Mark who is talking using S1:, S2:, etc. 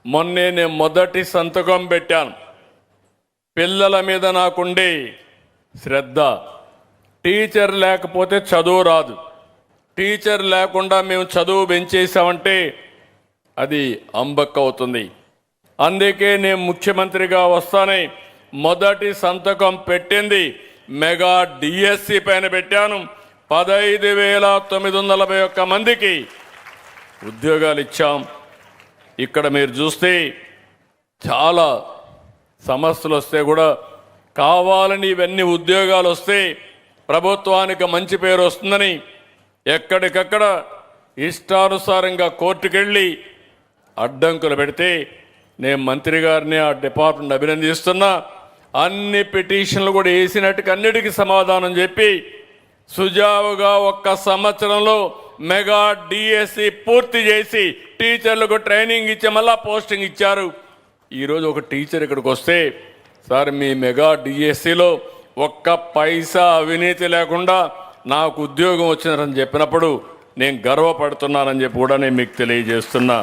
S1: మొన్నే నేను మొదటి సంతకం పెట్టాను. పిల్లల మీద నాకుండే శ్రద్ధ, టీచర్ లేకపోతే చదువు రాదు. టీచర్ లేకుండా మేము చదువు పెంచేసామంటే అది అంబక్క అవుతుంది. అందుకే నేను ముఖ్యమంత్రిగా వస్తానే మొదటి సంతకం పెట్టింది మెగా డిఎస్సి పైన పెట్టాను. 15,941 మందికి ఉద్యోగాలు ఇచ్చాం. ఇక్కడ మీరు చూస్తే చాలా సమస్యలు వస్తే కూడా కావాలని ఇవన్నీ ఉద్యోగాలు వస్తే ప్రభుత్వానికి మంచి పేరు వస్తుందని ఎక్కడికక్కడ ఇష్టానుసారంగా కోర్టుకెళ్ళి అడ్డంకులు పెడితే నేను మంత్రి గారిని ఆ డిపార్ట్మెంట్ అభినందిస్తున్నా. అన్ని పిటిషన్లు కూడా వేసినట్టుగా అన్నిటికీ సమాధానం చెప్పి సుజావుగా 1 సంవత్సరంలో మెగా డిఎస్సి పూర్తి చేసి టీచర్లకు ట్రైనింగ్ ఇచ్చి మళ్ళా పోస్టింగ్ ఇచ్చారు. ఈరోజు ఒక టీచర్ ఇక్కడికి వస్తే, సార్ మీ మెగా డిఎస్సిలో 1 పైసా అవినీతి లేకుండా నాకు ఉద్యోగం వచ్చిందని చెప్పినప్పుడు నేను గర్వపడుతున్నానని చెప్పి కూడా నేను మీకు తెలియజేస్తున్నా.